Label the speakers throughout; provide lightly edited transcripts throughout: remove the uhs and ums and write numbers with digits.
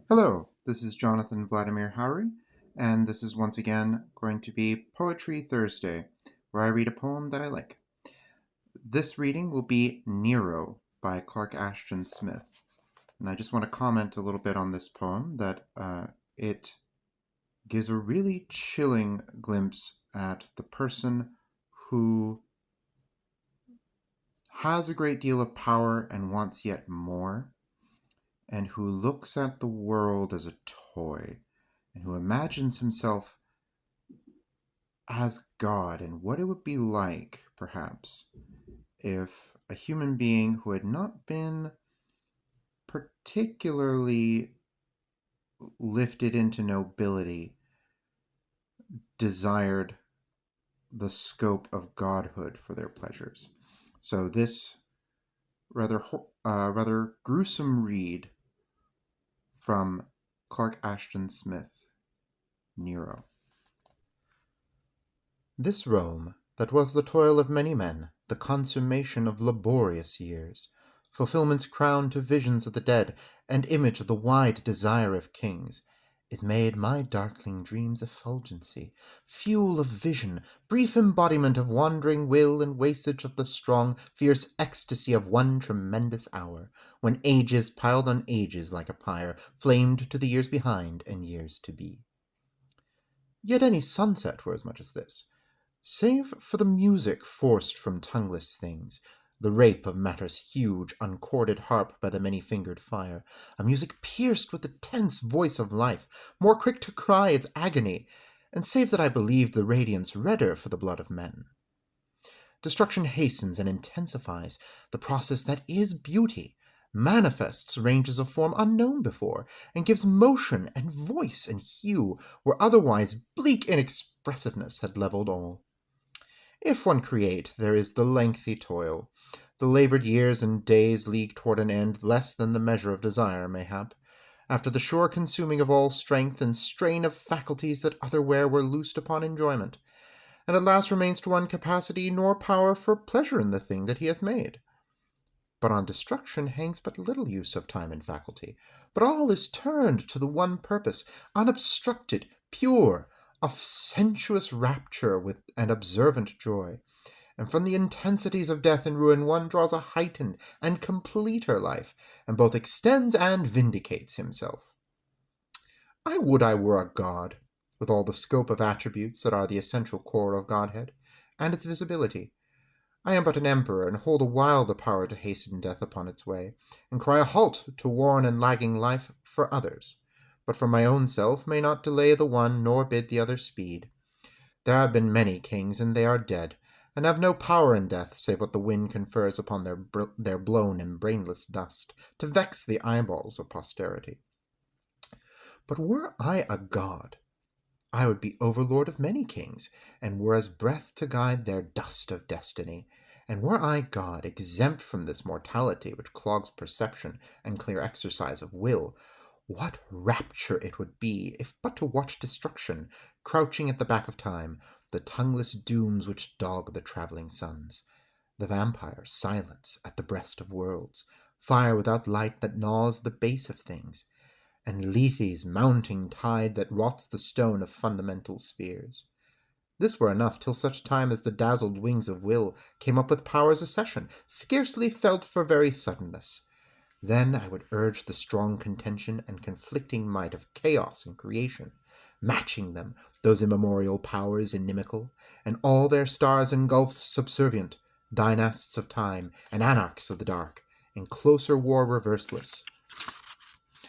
Speaker 1: Hello, this is Jonathan Vladimir Howry, and this is once again going to be Poetry Thursday, where I read a poem that I like. This reading will be Nero by Clark Ashton Smith. And I just want to comment a little bit on this poem that it gives a really chilling glimpse at the person who has a great deal of power and wants yet more, and who looks at the world as a toy, and who imagines himself as God and what it would be like, perhaps, if a human being who had not been particularly lifted into nobility desired the scope of godhood for their pleasures. So this rather gruesome read from Clark Ashton Smith, Nero. This Rome, that was the toil of many men, the consummation of laborious years, fulfilment's crown to visions of the dead, and image of the wide desire of kings, is made my darkling dreams' effulgency, fuel of vision, brief embodiment of wandering will and wastage of the strong, fierce ecstasy of one tremendous hour, when ages piled on ages like a pyre, flamed to the years behind and years to be. Yet any sunset were as much as this, save for the music forced from tongueless things, the rape of matter's huge, uncorded harp by the many-fingered fire, a music pierced with the tense voice of life, more quick to cry its agony, and save that I believed the radiance redder for the blood of men. Destruction hastens and intensifies the process that is beauty, manifests ranges of form unknown before, and gives motion and voice and hue where otherwise bleak inexpressiveness had leveled all. If one create, there is the lengthy toil, the labored years and days league toward an end less than the measure of desire, mayhap, after the sure consuming of all strength and strain of faculties that otherwhere were loosed upon enjoyment, and at last remains to one capacity nor power for pleasure in the thing that he hath made. But on destruction hangs but little use of time and faculty, but all is turned to the one purpose, unobstructed, pure, of sensuous rapture with an observant joy, and from the intensities of death and ruin one draws a heightened and completer life, and both extends and vindicates himself. I would I were a god, with all the scope of attributes that are the essential core of godhead, and its visibility. I am but an emperor, and hold a while the power to hasten death upon its way, and cry a halt to warn and lagging life for others, but for my own self may not delay the one nor bid the other speed. There have been many kings, and they are dead, and have no power in death save what the wind confers upon their blown and brainless dust, to vex the eyeballs of posterity. But were I a god, I would be overlord of many kings, and were as breath to guide their dust of destiny. And were I God, exempt from this mortality which clogs perception and clear exercise of will, what rapture it would be, if but to watch destruction, crouching at the back of time, the tongueless dooms which dog the travelling suns, the vampire silence at the breast of worlds, fire without light that gnaws the base of things, and Lethe's mounting tide that rots the stone of fundamental spheres. This were enough till such time as the dazzled wings of will came up with power's accession, scarcely felt for very suddenness. Then I would urge the strong contention and conflicting might of chaos and creation, matching them, those immemorial powers inimical, and all their stars and gulfs subservient, dynasts of time and anarchs of the dark, in closer war reverseless,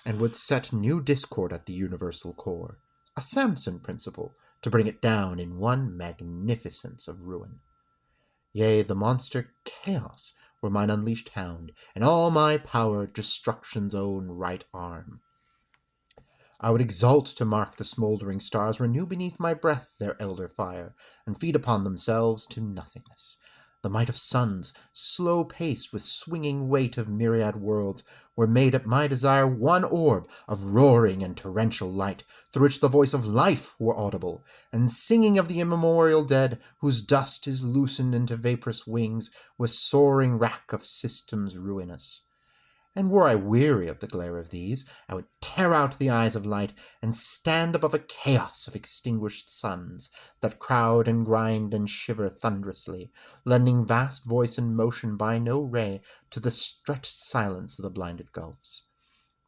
Speaker 1: and would set new discord at the universal core, a Samson principle, to bring it down in one magnificence of ruin. Yea, the monster Chaos were mine unleashed hound, and all my power destruction's own right arm. I would exult to mark the smouldering stars renew beneath my breath their elder fire, and feed upon themselves to nothingness. The might of suns, slow-paced with swinging weight of myriad worlds, were made at my desire one orb of roaring and torrential light, through which the voice of life were audible, and singing of the immemorial dead, whose dust is loosened into vaporous wings with soaring rack of systems ruinous. And were I weary of the glare of these, I would tear out the eyes of light and stand above a chaos of extinguished suns that crowd and grind and shiver thunderously, lending vast voice and motion by no ray to the stretched silence of the blinded gulfs.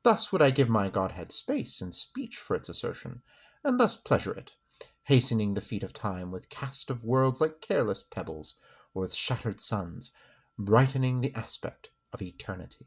Speaker 1: Thus would I give my Godhead space and speech for its assertion, and thus pleasure it, hastening the feet of time with cast of worlds like careless pebbles, or with shattered suns, brightening the aspect of eternity.